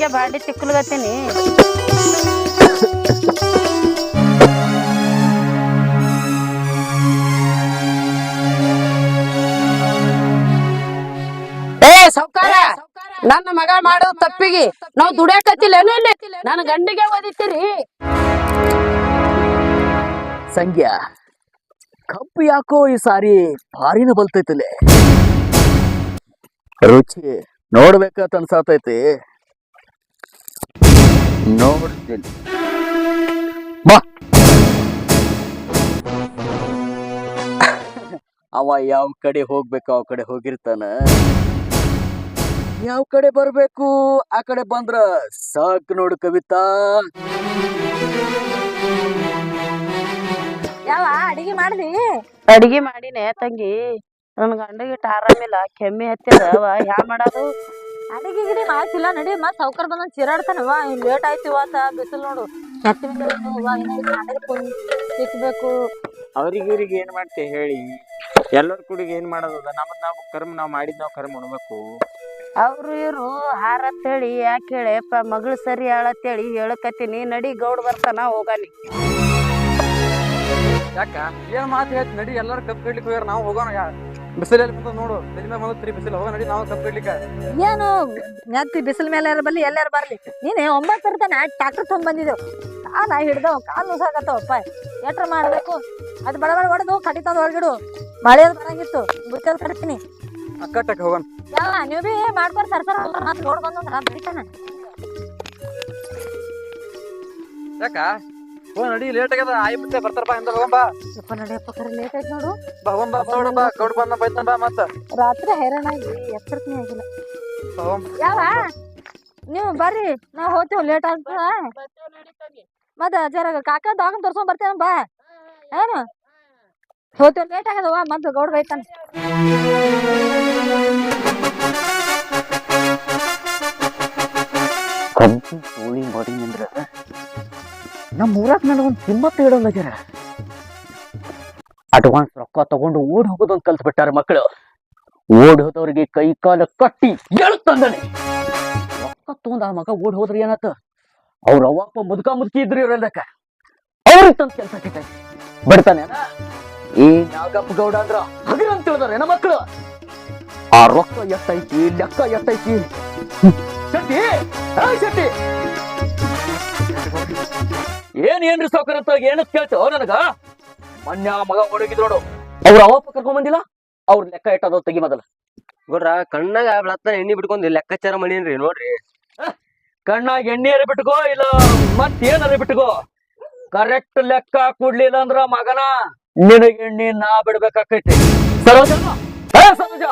ಹಿಂಗೆ ಬಾಡಿ ತಿಕ್ಕಲ್ಗತ್ತೀನಿ. ಸೌಕಾರ ನನ್ನ ಮಗ ಮಾಡೋ ತಪ್ಪಿಗೆ ನಾವ್ ದುಡಿಯಾಕತ್ತಿಲ್ಲ ಏನು ಇಲ್ಲಿ ನನ್ನ ಗಂಡಿಗೆ ಓದಿತ್ತೀರಿ. ಸಂಖ್ಯಾ ಕಬ್ಬು ಯಾಕೋ ಈ ಸಾರಿ ಭಾರಿನ ಬಲ್ತೈತಲೆ, ರುಚಿ ನೋಡ್ಬೇಕಂತ ಅನ್ಸಾತೈತಿ. ನೋಡ್ತೀನಿ ಬಾ. ಅವ ಯಾವ ಕಡೆ ಹೋಗ್ಬೇಕು ಆ ಕಡೆ ಹೋಗಿರ್ತಾನ, ಯಾವ ಕಡೆ ಬರ್ಬೇಕು ಆ ಕಡೆ ಬಂದ್ರ ಸಾಕ್ ನೋಡು ಕವಿತಾ. ಯಾವ ಅಡಿಗೆ ಮಾಡ್ದಿ? ಅಡಿಗೆ ಮಾಡಿನೇ ತಂಗಿ. ನನ್ ಗಂಡಗಿಟ್ಟ ಆರಾಮಿಲ್ಲ, ಕೆಮ್ಮಿ ಹತ್ತದ. ಯಾ ಮಾಡೋದು? ಅಡಿಗೆ ಗಿಡಿ ಮಾಡ್ತಿಲ್ಲ ನಡಿ. ಮತ್ ಸೌಕರ್ ಬಂದ್ ಚಿರಾಡ್ತಾನವ. ಲೇಟ್ ಆಯ್ತು ಇವತ್ತ, ಬಿಸಿಲು ನೋಡು. ಸಿಕ್ಬೇಕು. ಅವ್ರಿಗೆ ಏನ್ ಮಾಡ್ತೆ ಹೇಳಿ, ಎಲ್ಲರ ಕುಡಿಗೆ ಏನ್ ಮಾಡೋದ? ನಮ್ಮದ್ ನಾವ್ ಕರ್ಮ, ನಾವ್ ಮಾಡಿದ್ ನಾವ್ ಕರ್ಮ ಉಣ್ಬೇಕು. ಅವ್ರು ಇವ್ರು ಹಾರತ್ ಹೇಳಿ ಯಾಕೆ ಹೇಳಿಪ್ಪ, ಮಗಳು ಸರಿ ಹೇಳತ್ತೇಳಿ ಹೇಳಕತ್ತೀನಿ. ನಡಿ, ಗೌಡ್ ಬರ್ತಾನ, ಹೋಗಾನಿ. ಯಾಕ ಏನ್ ಮಾತು ಹೇಳ್ತಿ? ನಡಿ, ಎಲ್ಲಾರು ಕಬ್ಬು ಕಡ್ಲಿಕ್ಕೆ ಹೋಗ್ಯಾರ, ನಾವು ಹೋಗೋಣ. ಬಿಸಿಲಲ್ಲಿ ಬಂದ ನೋಡು, ತಲೆ ಮೇಲೆ ಬಂದ್ರಿ ಬಿಸಿಲು. ಹೋಗ ನಡಿ, ನಾವು ಕಬ್ಬು ಕಡ್ಲಿಕ್ಕೆ. ಏನು ನೆತ್ತಿ ಬಿಸಿಲ ಮೇಲೆ ಬರ್ಲಿ, ಎಲ್ಲಾರು ಬರ್ಲಿ. ನೀನೆ 9 ತನ ಟ್ಯಾಕ್ಟರ್ ತಗೊಂಡ್ ಬಂದಿದ್ದೆವು. ಕಾಲ ಹಿಡ್ದವ್, ಕಾಲು ನುಸಾಗತ್ತವಪ್ಪ. ಎಟ್ರ ಮಾಡ್ಬೇಕು? ಅದು ಬಡ ಬಡ ಹೊಡೆದು ಕಡಿತಂದು ಹೊರಗಿಡು. ಮಳೆ ಬರಂಗಿತ್ತು, ಬುಚ್ಚಲ್ ಕಡ್ತೀನಿ. ಅಕ್ಕಟ್ಟಕ್ಕೆ ಹೋಗೋಣ. ಯಾವ ನೀವು ಬಿ ಮಾಡ್ಬಾರ ಸರ್ಕಾರ ನೋಡ್ ಬಂದಂದ್ರ ಬಡಿತಾನ. ಯಾಕ ಹೋಗ ನಡಿ, ಲೇಟ್ ಆಗ್ಯದ. ಆಯಿ ಮತ್ತೆ ಬರ್ತಾರಪ್ಪ ಎಂದ. ಹೋಗಂಬಾ ಯಪ್ಪ, ನಡಿಯಪ್ಪ, ಕರೆ ಲೇಟ್ ಆಯ್ತು ನೋಡು. ಹೋಗಂಬಾ ನೋಡಂಬಾ, ಗೌಡ್ ಬಂದ ಬೈತಾನ ಬಾ. ಮತ್ತ ರಾತ್ರಿ ಹೈರಾಣಾಗಿ ಎಚ್ಚರಿಕೆನೇ ಆಗಿಲ್ಲ. ಯಾವ ನೀವು ಬರ್ರಿ, ನಾವ್ ಹೋಗ್ತೇವ್. ಲೇಟ್ ಆಗ್ತದ ಮತ್ತ ಜರ ಕಾಕ ದವಾಖಾನೆ ತೋರ್ಸ್ಕೊಂಡ್ ಬರ್ತೇನ ಬಾ. ಏನು ಹೋಗ್ತೇವ್, ಲೇಟ್ ಆಗದವ. ಮತ್ ಗೌಡ್ ಬೈತಾನ. ಕೋಳಿ ಮಾಡಿ ಅಂದ್ರ ನಮ್ಮ ಊರಾಗ ನನಗೊಂದು ಕಿಮ್ಮತ್ತು ಇಡೋಲ್ಲಾಗ್ಯಾರ. ಅಡ್ವಾನ್ಸ್ ರೊಕ್ಕ ತಗೊಂಡು ಓಡಿ ಹೋಗೋದೊಂದು ಕಲ್ತ್ ಬಿಟ್ಟಾರ ಮಕ್ಕಳು. ಓಡಿ ಹೋದವ್ರಿಗೆ ಕೈ ಕಾಲ ಕಟ್ಟಿ ಎಳ್ತಂದನೆ. ರೊಕ್ಕ ತಗೊಂಡ್ ಆ ಮಗ ಓಡಿ ಹೋದ್ರಿ ಏನತ್ತ, ಅವ್ರ ಅವ್ವಪ್ಪ ಮುದುಕ ಮುದುಕಿ ಇದ್ರಿ ಇವ್ರೆಲ್ಲಕ್ಕ ಅವ್ರಿಗೆ ತಂದ ಕೆಲಸ ಸಿಗ್ತೈತಿ. ಬಿಡ್ತಾನೆ ಈ ನಾಗಪ್ಪ ಗೌಡ ಅಂದ್ರ ಹಗರಂತ ತಿಳಿದಾರೆ ನಮ್ಮ ಮಕ್ಕಳು. ಆ ರೊಕ್ಕ ಎಷ್ಟೈತಿ, ಲೆಕ್ಕ ಎಷ್ಟೈತಿ. ಶೆಟ್ಟಿ ಶೆಟ್ಟಿ ಏನ್ರಿ ಸೌಕರ್ಯ ಅಂತ ಏನತ್ ಕೇಳ್ತೋ ನನಗ? ಮೊನ್ನೆ ಮಗ ಹುಡುಗಿದ್ ನೋಡು, ಅವ್ರ ಅವಪ್ಪ ಕರ್ಕೊಂಡ್ ಬಂದಿಲ್ಲ. ಅವ್ರ ಲೆಕ್ಕ ಇಟ್ಟದ ತೆಗಿ ಮೊದಲ. ನೋಡ್ರ ಕಣ್ಣಾಗ ಬೆಳತ್ತ ಎಣ್ಣಿ ಬಿಟ್ಕೊಂಡ್ ಲೆಕ್ಕಾಚಾರ ಮಾಡೀನ್ರಿ. ನೋಡ್ರಿ, ಕಣ್ಣಾಗ ಎಣ್ಣೆಯರ ಬಿಟ್ಕೋ, ಇಲ್ಲ ಮತ್ತೇನಾರ ಬಿಟ್ಕೋ. ಕರೆಕ್ಟ್ ಲೆಕ್ಕ ಕೊಡ್ಲಿಲ್ಲ ಅಂದ್ರ ಮಗನ ನಿನಗೆ ಎಣ್ಣೆ ನಾ ಬಿಡ್ಬೇಕಾಕೈತಿ. ಸರೋಜ ಸರೋಜ,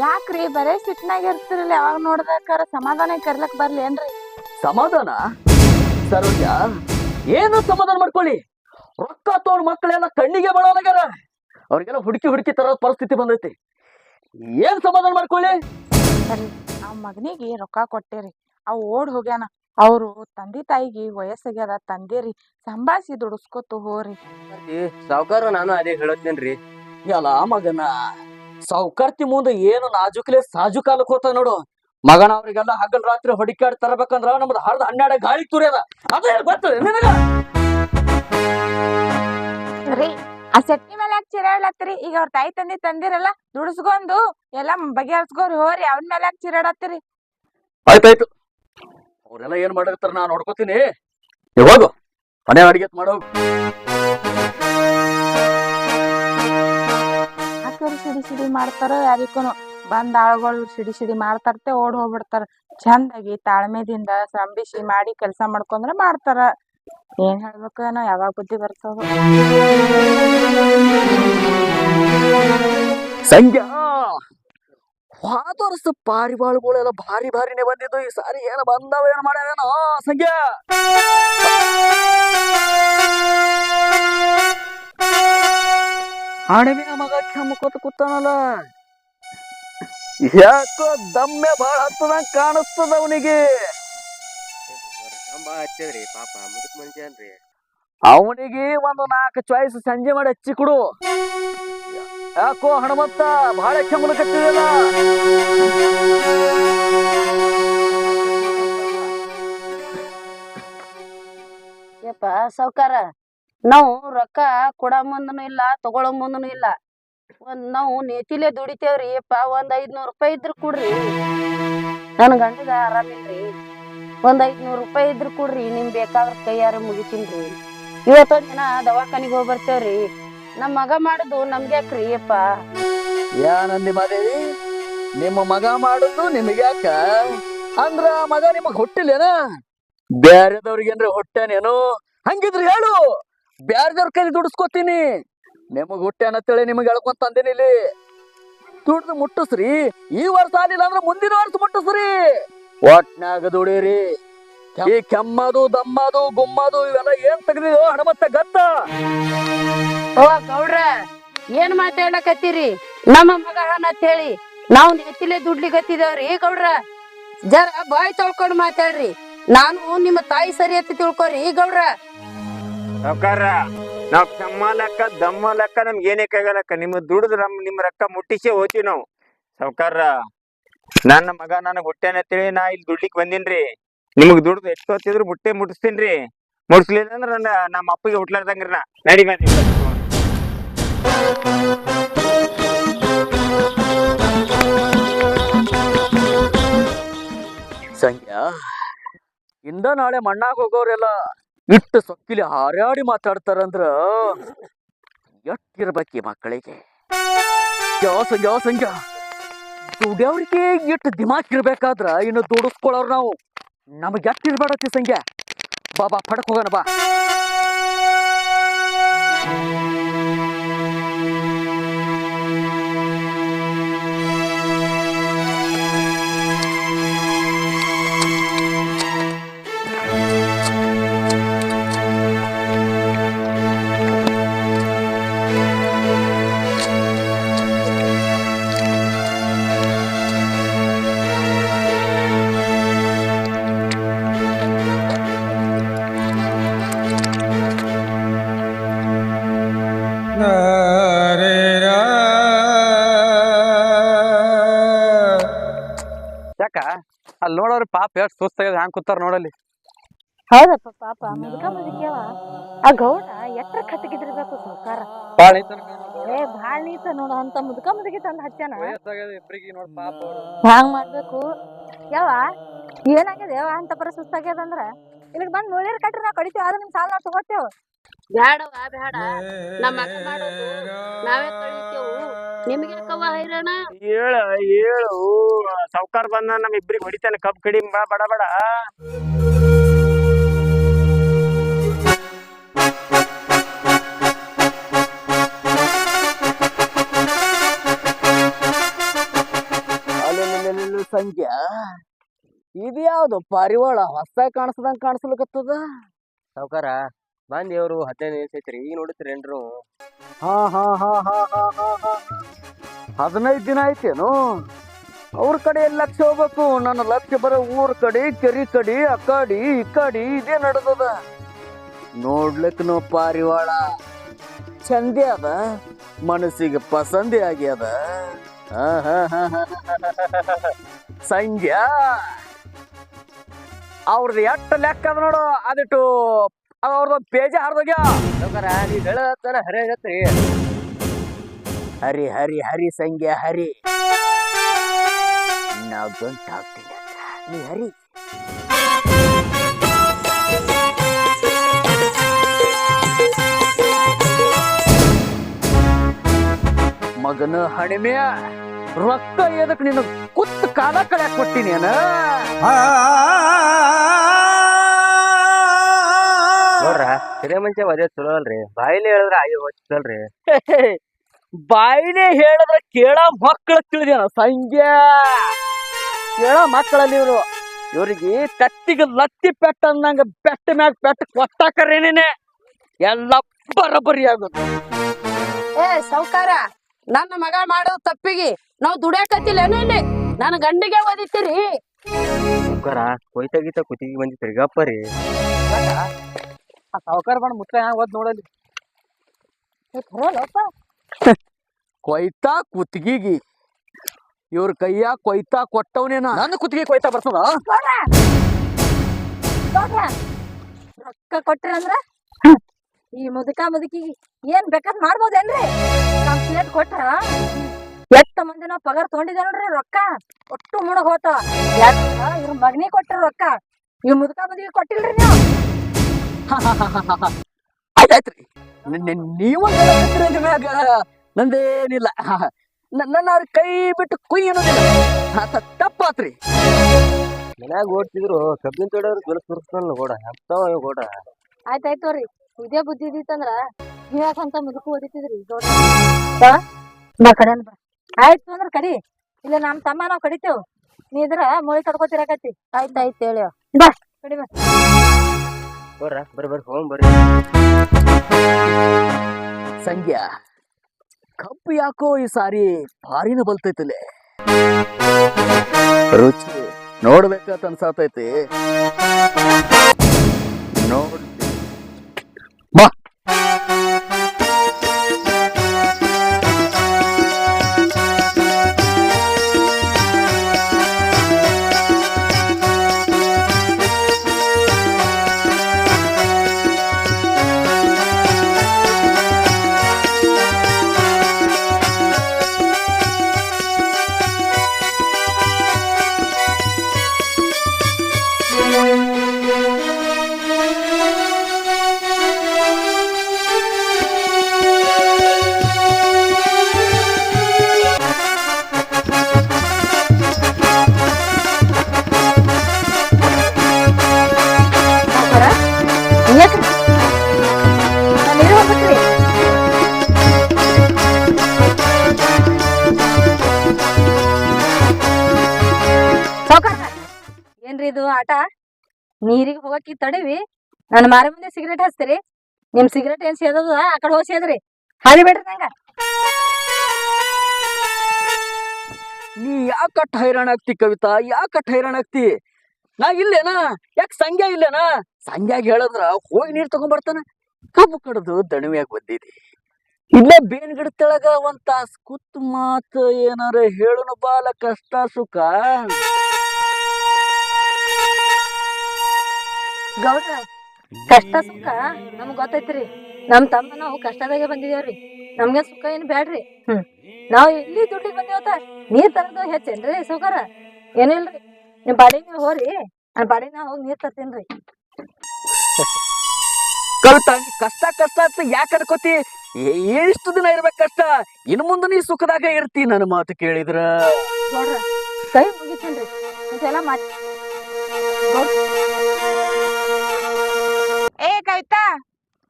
ಯಾಕ್ರಿ ಬರೇ ಸಿಟ್ನಾಗ ಇರ್ತಿರಲ್ಲ? ಯಾವಾಗ ನೋಡ್ಬೇಕಾರ ಸಮಾಧಾನ ಕರ್ಲಕ್ ಬರ್ಲಿ ಏನ್ರಿ? ಸಮಾಧಾನ? ಸರೋಜ ಏನು ಸಮಾಧಾನ ಮಾಡ್ಕೊಳ್ಳಿ. ರೊಕ್ಕ ತೋಡ್ ಮಕ್ಕಳೆಲ್ಲ ಕಣ್ಣಿಗೆ ಬರೋಲಾಗ್ಯಾರ. ಅವ್ರಿಗೆಲ್ಲ ಹುಡುಕಿ ಹುಡುಕಿ ತರೋದ್ ಪರಿಸ್ಥಿತಿ ಬಂದೈತಿ. ಏನ್ ಸಮಾಧಾನ ಮಾಡ್ಕೊಳ್ಳಿ? ಸರಿ, ನಾವ್ ಮಗನಿಗೆ ರೊಕ್ಕ ಕೊಟ್ಟೇರಿ, ಅವ್ ಓಡ್ ಹೋಗ್ಯಾನ. ಅವ್ರು ತಂದೆ ತಾಯಿಗೆ ವಯಸ್ಸಾಗ್ಯದ, ತಂದೇರಿ ಸಂಭಾಳಿಸಿ ದುಡಿಸ್ಕೊತ ಹೋರಿ. ಸಾವುಕಾರ ನಾನು ಅದೇ ಹೇಳತ್ತೇನ್ರಿ. ಎಲ್ಲ ಮಗನ ಸೌಕರ್ತಿ ಮುಂದೆ ಏನು ನಾಜುಕ್ಲೆ ಸಾಜುಕಾಲಕ್ ಹೋತ ನೋಡು. ಮಗನ ಅವ್ರಿಗೆಲ್ಲ ಹಗಲ್ ರಾತ್ರಿ ಹೊಡಿಕಾಡ್ ತರಬೇಕಂದ್ರ ನಮ್ದು ಹರ್ದ 12 ಗಾಳಿ ತುರ್ಯದ. ಅದೇ ಬರ್ತದೆ ನಿನಗ. ರೀ, ಆ ಸೆಟ್ಟಿ ಮೇಲೆ ಯಾಕೆ ಚಿರಾಡ್ಲತ್ತೀರಿ? ಈಗ ಅವ್ರ ತಾಯಿ ತಂದೆ ತಂದಿರಲ್ಲ, ದುಡಿಸ್ಕೊಂಡು ಎಲ್ಲಾ ಬಗೆಹರಿಸ್ಕೋರಿ ಹೋರಿ. ಅವನ ಮೇಲೆ ಯಾಕೆ ಚಿರಾಡತ್ತೀರಿ? ಆಯ್ತಾಯ್ತು, ಅವ್ರೆಲ್ಲ ಏನ್ ಮಾಡಕತ್ತಾರ ನಾ ನೋಡ್ಕೋತೀನಿ. ಹೋಗು, ಮನೆ ಅಡಿಗೆ ಮಾಡೋ. ಸಿಡಿ ಸಿಡಿ ಮಾಡ್ತಾರ, ಯಾರಿಗೂ ಬಂದ್ ಆಳುಗಳು ಸಿಡಿ ಸಿಡಿ ಮಾಡ್ತಾರತೆ ಓಡ್ ಹೋಗ್ಬಿಡ್ತಾರ. ಚಂದಾಗಿ ತಾಳ್ಮೆದಿಂದ ಸಂಬಿಸಿ ಮಾಡಿ ಕೆಲ್ಸ ಮಾಡ್ಕೊಂಡ್ರ ಮಾಡ್ತಾರ. ಏನ್ ಹೇಳ್ಬೇಕು ಏನೋ, ಯಾವಾಗ ಬುದ್ಧಿ ಬರ್ತದ? ಸಂಖ್ಯಾ ಹೋದ ವರ್ಷ ಪಾರಿವಾಳಗಳೆಲ್ಲ ಭಾರಿ ಭಾರಿನೇ ಬಂದಿದ್ದು. ಈ ಸಾರಿ ಏನ ಬಂದವ ಏನ್ ಮಾಡ್ಯಾವೇನೋ ಸಂಖ್ಯಾ. ಹಣವಿನ ಮಗ ಕೆಮ್ಮಕೋತ ಕೂತಾನಲ್ಲ, ಯಾಕೋ ದಮ್ಮೆ ಬಾಳ ಹತ್ತದಂಗ ಕಾಣಿಸ್ತದ ಅವನಿಗೆ. ಪಾಪ ಮುದುಕ್ ಮನುಷ್ಯನ್ರಿ. ಅವನಿಗೆ ಒಂದು 4 ಚಾಯ್ಸ್ ಸಂಜೆ ಮಾಡಿ ಹಚ್ಚಿ ಕೊಡು. ಯಾಕೋ ಹಣಮಂತ ಬಹಳ ಕೆಮ್ಮಲಕತ್ತಿದೆಯಲ್ಲ. ಯಪ್ಪ ಸಾವ್ಕಾರ ನಾವು ರೊಕ್ಕ ಕೊಡೋ ಮುಂದನು ಇಲ್ಲ ತಗೊಳೋ ಮುಂದನು ಇಲ್ಲ ನಾವು ನೇತಿಲೆ ದುಡಿತೇವ್ರಿ ಯಪ್ಪ 500 ರೂಪಾಯಿ ಇದ್ರ ಕೊಡ್ರಿ ನನ್ ಗಂಡಗ ಆರಾಮಿಲ್ರಿ 500 ರೂಪಾಯಿ ಇದ್ರ ಕೊಡ್ರಿ ನಿಮ್ ಬೇಕಾದ್ರ ಕೈಯಾರ ಮುಗಿತೀನ್ರಿ ಇವತ್ತೊಂದ್ ದಿನ ದವಾಖಾನಿಗ್ ಹೋಗಿ ಬರ್ತೇವ್ರಿ ನಮ್ ಮಗ ಮಾಡುದು ನಮ್ಗ್ಯಾಕ್ರಿ ಯಪ್ಪ ಏನಂದಿ ಮಾದೇವಿ ನಿಮ್ಮ ಮಗ ಮಾಡುದು ನಿಮಗ್ಯಾಕ ಅಂದ್ರ ಮಗ ನಿಮಗ್ ಹುಟ್ಟಿಲ್ಲೇನ ಬ್ಯಾರೆದವ್ರಿಗೇನ್ರ ಹೊಟ್ಟೆನೇನು ಹಂಗಿದ್ರ ಹೇಳು ಬ್ಯಾರೆದವ್ರ ಕೈಲಿ ದುಡಿಸ್ಕೊತೀನಿ ನಿಮಗ್ ಹುಟ್ಟೆನತ್ತೇಳಿ ನಿಮಗ್ ಹೇಳ್ಕೊಂತ ಅಂದೇನಿ ಇಲ್ಲಿ ದುಡ್ದು ಮುಟ್ಟಿಸ್ರಿ ಈ ವರ್ಷ ಆಗಿಲ್ಲ ಅಂದ್ರ ಮುಂದಿನ ವರ್ಷ ಮುಟ್ಟಿಸ್ರಿ ಒಟ್ನಾಗ ದುಡೀರಿ ಈ ಕೆಮ್ಮದು ದಮ್ಮದು ಗುಮ್ಮದು ಇವೆಲ್ಲ ಏನ್ ತೆಗ್ದಿದೋ ಹಣಮತ್ತ ಗತ್ತ ಓ ಗೌಡ್ರ ಏನ್ ಮಾತಾಡ್ಲಕತ್ತೀರಿ ನಮ್ಮ ಮಗ ಅಂತ ಹೇಳಿ ನಾವ್ ನೆತ್ತಿಲೆ ದುಡ್ಲಿಗತ್ತಿದೇವ್ರಿ ಗೌಡ್ರ ಜರ ಬಾಯ್ ತೊಳ್ಕೊಂಡ್ ಮಾತಾಡ್ರಿ ನಾನು ನಿಮ್ಮ ತಾಯಿ ಸರಿ ಅಂತ ತಿಳ್ಕೊರಿ ಗೌಡ್ರ ಸಾವ್ಕಾರ ನಾವ್ ಕೆಮ್ಮ ಲೆಕ್ಕ ದಮ್ಮ ಲೆಕ್ಕ ನಮ್ಗೆ ಏನಕ್ಕಾಗಲ್ಲಕ್ಕ ನಿಮ್ ದುಡ್ದು ನಿಮ್ ರೊಕ್ಕ ಮುಟ್ಟಿಸೇ ಹೋಗ್ತೀವಿ ನಾವು ಸಾವ್ಕಾರ ನನ್ನ ಮಗ ನನಗ್ ಹುಟ್ಟೆನತ್ತೇಳಿ ನಾ ಇಲ್ಲಿ ದುಡ್ಲಿಕ್ ಬಂದಿನ್ರಿ ನಿಮಗ್ ದುಡ್ದು ಎಷ್ಟು ಹೊತ್ತಿದ್ರು ಮುಟ್ಟೆ ಮುಟ್ಟಿಸ್ತೀನ್ರಿ ಮುಟ್ಸ್ಲಿಲ್ಲ ಅಂದ್ರ ನಮ್ಮ ಅಪ್ಪಗೆ ಹುಟ್ಲಾರ್ದಂಗ್ರಿ ನಾ ನಡಿ ಮಾತಿ ಸಂಖ್ಯಾ ಇಂದ ನಾಳೆ ಮಣ್ಣಾಗ ಹೋಗೋರೆಲ್ಲ ಇಟ್ಟು ಸೊಕ್ಕಿಲಿ ಹಾರಾಡಿ ಮಾತಾಡ್ತಾರಂದ್ರ ಎಷ್ಟಿರ್ಬೇಕಿ ಮಕ್ಕಳಿಗೆ ಸಂಖ್ಯಾ ದುಡಿಯವ್ರಿಗೆ ಇಟ್ಟು ದಿಮಾಕ್ ಇರ್ಬೇಕಾದ್ರ ಇನ್ನು ದುಡಿಸ್ಕೊಳ್ಳೋರು ನಾವು ನಮಗ್ ಎಷ್ಟಿರ್ಬೇಡತಿ ಸಂಖ್ಯಾ ಬಾ ಪಡಕ್ ಹೋಗೋಣ ಬಾ ಯಾಕ ಅಲ್ಲಿ ನೋಡೋರು ಪಾಪ ಎಷ್ಟು ಸುಸ್ತಾಗ್ಯದ ಹ್ಯಾಂಗ್ ಕೂತಾರ ನೋಡಲ್ಲಿ ಹೌದಪ್ಪ ಪಾಪ ಮುದುಕ ಮುದುಕ್ಯವ ಆ ಗೌಡ ಎಟ್ರ ಕಟ್ಟಗಿದಿರ್ಬೇಕು ಸಾವ್ಕಾರ ಬಾಳ ಏ ಭಾಳ ನೀತ ನೋಡ ಅಂತ ಮುದುಕ ಮುದುಕಿ ತಂದ್ ಹಚ್ಚಾನ ವಯಸ್ಸಾಗ್ಯದ ಇಬ್ರಿಗೆ ನೋಡ್ ಪಾಪ ಅವ್ರು ಹ್ಯಾಂಗ್ ಮಾಡ್ಬೇಕು ಯಾವ ಏನಾಗ್ಯದ ಯಾವ ಅಂತ ಪರ ಸುಸ್ತಾಗ್ಯದ ಅಂದ್ರ ಇಲ್ಲಿಗ್ ಬಂದ್ ಮುಳ್ಳೀರ್ ಕಟ್ರಿ ನಾವ್ ಕಡಿತೀವಿ ಆದ್ರೆ ನಿಮ್ ಸಾಲ ನಾವ್ ತಗೋತೇವ್ ಬ್ಯಾಡವಾ ಬೇಡ ನಮ್ಮ ಮಗ ಮಾಡೋದು ನಾವೇ ಕಳಿತೇವು ನಿಮ್ಗೆ ಕವ್ವ ಹೈರಾಣ ಹೇಳು ಸಾವ್ಕಾರ ಬಂದ ನಮ್ ಇಬ್ರಿಗೆ ಹೊಡಿತಾನೆ ಕಬ್ ಕಡಿ ಬಾ ಬಡ ಬಡ ಸಂಖ್ಯಾ ಇದ್ಯಾವ್ದು ಪಾರಿವಾಳ ಹೊಸ್ದಾಗಿ ಕಾಣಿಸ್ದಂಗ ಕಾಣಿಸ್ಲಿಕತ್ತದ ಸಾವ್ಕಾರ ಬಂದ್ ಇವ್ರು 15 ದಿವಸ ಐತ್ರಿ ಈಗ ನೋಡಿತ್ರೇನ್ರು ಹಾ 15 ದಿನ ಆಯ್ತೇನು ಅವ್ರ ಕಡೆ ಎಲ್ಲಿ ಲಕ್ಷ ಹೋಗ್ಬೇಕು ನನ್ನ ಲಕ್ಷ ಬರೋ ಊರ್ ಕಡೆ ಕೆರಿ ಕಡೆ ಅಕಾಡಿ ಇಕಾಡಿ ಇದೇ ನಡೆದದ ನೋಡ್ಲಿಕ್ಕನು ಪಾರಿವಾಳ ಚಂದೆ ಅದ ಮನಸ್ಸಿಗೆ ಪಸಂದಿ ಆಗ್ಯದ ಸಂಖ್ಯಾ ಅವ್ರದ್ದು ಎಷ್ಟ ಲೆಕ್ಕ ಅದ ನೋಡು ಅದಿಟ್ಟು ಅವ್ರದೊಂದು ಪೇಜ ಹರಿದೋಗ್ಯ ಸಾವ್ಕಾರ ನೀವ್ ಹೇಳತ್ತಾನ ಹರೇ ಆಗತ್ರಿ ಹರಿ ಹರಿ ಹರಿ ಸಂಖ್ಯಾ ಹರಿ ನಾವು ಗಂಟು ಹಾಕ್ತೀನಿ ನೀ ಹರಿ ಮಗನ ಹಣಿಮೆಯ ರೊಕ್ಕ ಎದಕ್ ನೀನು ಕುತ್ತ ಕಾಲ ಕಳ್ಯಾಕ್ ಕೊಟ್ಟಿನಿ ಅನ ನೋಡ್ರ ಹಿರೇ ಮನುಷ್ಯ ಅದೇ ಚಲೋ ಅಲ್ರಿ ಬಾಯಿಲೆ ಹೇಳಿದ್ರ ಅಯ್ಯೋ ಹೊಚ್ಚಲ್ರಿ ಬಾಯಿನೇ ಹೇಳಿದ್ರೆ ಕೇಳ ಮಕ್ಕಳು ತಿಳಿದೇನ ಸಂಖ್ಯಾ ಕೇಳ ಮಕ್ಕಳಲ್ಲಿ ಇವ್ರಿಗೆ ಕತ್ತಿಗೆ ಲತ್ತಿ ಪೆಟ್ಟ ಅಂದಂಗ ಬೆಟ್ಟ ಮ್ಯಾಗ ಪೆಟ್ಟ ಕೊಟ್ಟಾಕರೇನೇನೆ ಎಲ್ಲ ಬರಬರಿ ಆಗೋದು ಏ ಸಾವ್ಕಾರ ನನ್ನ ಮಗ ಮಾಡೋದು ತಪ್ಪಿಗೆ ನಾವ್ ದುಡಿಯಾಕತ್ತಿಲ್ಲೇನು ಇಲ್ಲಿ ನನ್ನ ಗಂಡಿಗೆ ಓದಿತ್ತೀರಿ ಸಾವ್ಕಾರ ಕೊಯ್ತ ಗೀತ ಕುತ್ತಿಗೆ ಬಂದಿತ್ರಿ ಗಪ್ಪರಿ ಆ ಸಾವ್ಕಾರ ಬಂದ್ ಮುತ್ತ ಹ್ಯಾಂಗ ಓದ್ ನೋಡಲ್ಲಿ ಕೊಯ್ತಾ ಕುತ್ತಿಗೆಗಿ ಇವ್ರ ಕೈಯಾಗ ಕೊಯ್ತಾ ಕೊಟ್ಟವನೇನ ನನ್ನ ಕುತ್ತಿಗೆ ಕೊಯ್ತಾ ಬರ್ತದ ರೊಕ್ಕ ಕೊಟ್ಟಿರ ಅಂದ್ರ ಈ ಮುದುಕಿ ಏನ್ ಬೇಕಾದ್ ಮಾಡ್ಬೋದೇನ್ರಿ ಕಂಪ್ಲೇಂಟ್ ಕೊಟ್ರ ಎಷ್ಟ ಮಂದಿ ನಾವ್ ಪಗಾರ ತಗೊಂಡಿದ್ದೆ ನೋಡ್ರಿ ರೊಕ್ಕ ಒಟ್ಟು ಮುಣಗ್ ಹೋತಾವ ಇವ್ರ ಮಗನಿಗೆ ಕೊಟ್ಟಿರ ರೊಕ್ಕ ಈ ಮುದುಕಿಗೆ ಕೊಟ್ಟಿಲ್ರಿ ನೀವು ಆಯ್ತಾಯ್ತ್ರಿ ನೀವು ಮ್ಯಾಗ ನಂದೇನಿಲ್ಲ ನನ್ನ ಕೈ ಬಿಟ್ಟು ಕುಯ್ ಅನ್ನೋದಿಲ್ಲ ತಪ್ಪಾತ್ರಿ ಮನ್ಯಾಗ ಓಡ್ತಿದ್ರು ಕಬ್ಬಿನ ತೋಡವ್ರು ಕೆಲಸ ತೋರಿಸ್ತಾನಲ್ಲ ಗೋಡ ಹಪ್ತಾವ ಗೋಡ ಆಯ್ತಾಯ್ತವ್ರಿ ಇದೇ ಬುದ್ಧಿ ಇದ್ದಿತ್ತಂದ್ರ ನೀವ್ಯಾಕಂತ ಮುದುಕು ಓದಿತಿದ್ರಿ ಬಾ ಕಡೆನ್ ಬಾ ಆಯ್ತು ಅಂದ್ರ ಕಡಿ ಇಲ್ಲ ನಮ್ ತಮ್ಮ ನಾವ್ ಕಡಿತೇವ್ ನೀ ಇದ್ರ ಮೊಳಿ ಕಡ್ಕೋತಿರಕತ್ತಿ ಆಯ್ತಾಯ್ತು ಹೇಳಿ ಬಾ ಕಡಿ ಬಾ ಬರ್ರಿ ಹೋಗ್ ಬರ್ರಿ ಸಂಗ್ಯಾ ಕಬ್ಬು ಯಾಕೋ ಈ ಸಾರಿ ಭಾರಿನ ಬಲ್ತೈತಲೆ ರುಚಿ ನೋಡ್ಬೇಕಂತ ಅನ್ಸಾತೈತಿ ನೋಡ್ ಬಾ ಏನ್ರಿ ಇದು ಆಟ ನೀರಿಗೆ ಹೋಗಕ್ಕೆ ತಡಿವಿ ನನ್ನ ಮಾರಿ ಮುಂದೆ ಸಿಗರೇಟ್ ಹಚ್ತೀರಿ ನಿಮ್ ಸಿಗರೇಟ್ ಏನ್ ಸೇದದ ಆ ಕಡೆ ಹೋಗಿ ಸೇದ್ರಿ ಹಾದಿ ಬಿಡ್ರಿ ನಂಗ ನೀ ಯಾಕಟ್ ಹೈರಾಣ ಆಗ್ತಿ ಕವಿತಾ ಯಾಕಟ್ ಹೈರಾಣ ಆಗ್ತಿ ನಾ ಇಲ್ಲೇನಾ ಯಾಕೆ ಸಂಗ್ಯಾ ಇಲ್ಲೇನಾ ಸಂಗ್ಯಾಗ ಹೇಳಿದ್ರ ಹೋಗಿ ನೀರ್ ತಗೊಂಡ್ಬರ್ತಾನ ಕಬ್ಬು ಕಡ್ದು ದಣಿವ್ಯಾಗ ಬಂದಿದಿ ಇಲ್ಲೇ ಬೇನ್ ಗಿಡ ತೆಳಗ ಒಂದ್ ತಾಸ್ ಕೂತ್ ಮಾತ್ ಏನಾರ ಹೇಳುನು ಬಾಲ ಕಷ್ಟ ಸುಖ ಗೌಡ್ರ ಕಷ್ಟ ಸುಖ ನಮ್ಗ್ ಗೊತ್ತೈತ್ರಿ ನಮ್ ತಮ್ಮ ನಾವು ಕಷ್ಟದಾಗೆ ಬಂದಿದೇವ್ರಿ ನಮ್ಗೆ ಸುಖ ಏನ್ ಬ್ಯಾಡ್ರಿ ನಾವ್ ಇಲ್ಲಿ ದುಡ್ಡಿಗೆ ಬಂದೇವತ್ತ ನೀರ್ ತರದು ಹೆಚ್ಚೇನ್ರಿ ಸುಖರ ಏನಿಲ್ರಿ ನಿಮ್ ಬಾಡಿ ನೀವ್ ಹೋರಿ ನನ್ ಬಾಡಿ ನಾ ಹೋಗಿ ನೀರ್ ತರ್ತೀನ್ರಿ ಕವಿತಾ ನೀ ಕಷ್ಟ ಕಷ್ಟ ಅಂತ ಯಾಕೆ ಅನ್ಕೋತಿ ಎಷ್ಟು ದಿನ ಇರ್ಬೇಕ್ ಕಷ್ಟ ಇನ್ ಮುಂದೆ ನೀ ಸುಖದಾಗ ಇರ್ತಿ ನನ್ನ ಮಾತು ಕೇಳಿದ್ರ ಗೌಡ್ರ ಕೈ ಮುಗಿತೇನ್ರಿ ಇದೆಲ್ಲ ಮಾತಿ ಏ ಕವಿತಾ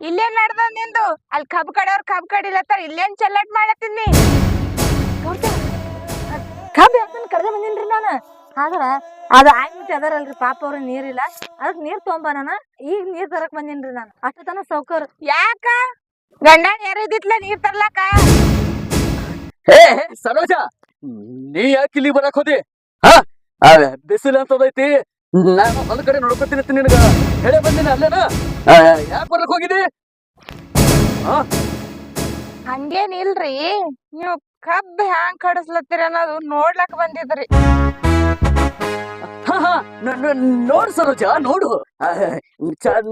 ಇಲ್ಲೇನ್ ನಡ್ದ ನಿಂದು ಅಲ್ಲಿ ಕಬ್ಬು ಕಡೆಯವ್ರ ಕಬ್ಬು ಕಡಿಲತ್ತಾರ ಇಲ್ಲೇನ್ ಚಲ್ಲಟ್ ಮಾಡತ್ತೀನಿ ಕಬ್ಬಿ ಅಂತ ಕರ್ದ ಬಂದಿನ್ರಿ ನಾನು ಆದ್ರ ಅದ ಆಯ್ತು ಅದಾರಲ್ರಿ ಪಾಪ ಅವ್ರ ನೀರಿಲ್ಲ ಅದಕ್ ನೀರ್ ತಗೊಂಬಾನ ಈಗ ನೀರ್ ತರಕ್ ಬಂದಿನ್ರಿ ನಾನು ಅಷ್ಟ ತನ ಸೌಕರ್ ಯಾಕ ಗಂಡನ ಯಾರು ಇದ್ದಿತ್ಲ ನೀರ್ ತರ್ಲಾಕ ಹೇ ಸರೋಜ ನೀ ಯಾಕೆ ಇಲ್ಲಿ ಬರಕ್ ಹೋದಿ ಬಿಸಿಲು ಅಂತದೈತಿ ನಾನು ಒಂದ್ ಕಡೆ ನೋಡ್ಕೊತೀನಿ ನಿನಗ ಹೇಳೇ ಬಂದಿನ ಅಲ್ಲೇನ ಯಾಕೆ ಬರ್ಲಕ್ ಹೋಗಿದಿ ಹಂಗೇನಿಲ್ರಿ ನೀವು ಕಬ್ಬ್ ಹ್ಯಾಂಗ್ ಕಡಸ್ಲತ್ತೀರ ಅನ್ನೋದು ನೋಡ್ಲಕ್ ಬಂದಿದ್ರಿ ನೋಡು ಸರೋಜ ನೋಡು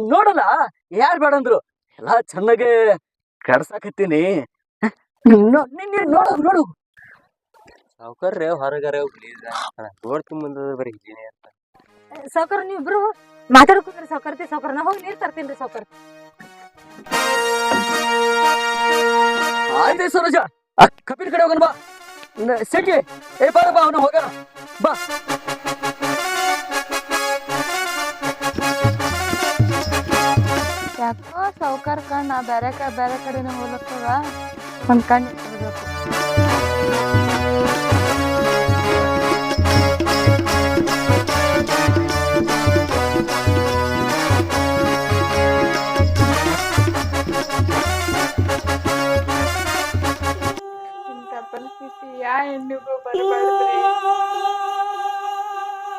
ನೋಡಲ್ಲ ಯಾರ್ ಬೇಡ ಅಂದ್ರು ಎಲ್ಲಾ ಚೆನ್ನಾಗೆ ಕಡ್ಸಾಕತ್ತೀನಿ ನೋಡು ನೋಡು ಸಾವ್ಕಾರ್ರೆ ಹೊರಗಾರ ಗೋಡ್ ತುಂಬ ಬರೀ ಅಂತ ಸೌಕರ್ ನೀವಿಬ್ರು ಮಾತಾಡ್ಕೊಂಡ್ರಿ ಸೌಕರ್ತಿ ಸೌಕರ್ ನಾ ಹೋಗಿ ನೀರ್ ತರ್ತೀನ್ರಿ ಸೌಕರ್ ಆಯ್ತು ಸರೋಜ ಕಪಿಲ್ ಕಡೆ ಹೋಗೋಣ ಬಾ ಸೆಟ್ಗೆ ಏ ಬಾರ ಬಾ ಅವನು ಹೋಗೋಣ ಬಾ ಯಾಕೋ ಸೌಕರ್ ಕಣ್ಣ ಬೇರೆ ಕಡೆನ ಹೋಗ್ಲತ್ತದ ಒಂದ್ ಕಣ್ಣು ಇಟ್ಬಿಡ್ಬೇಕು ಪರಿಸ್ಥಿತಿ ಯಾ ಹೆಣ್ಣಿಗೂ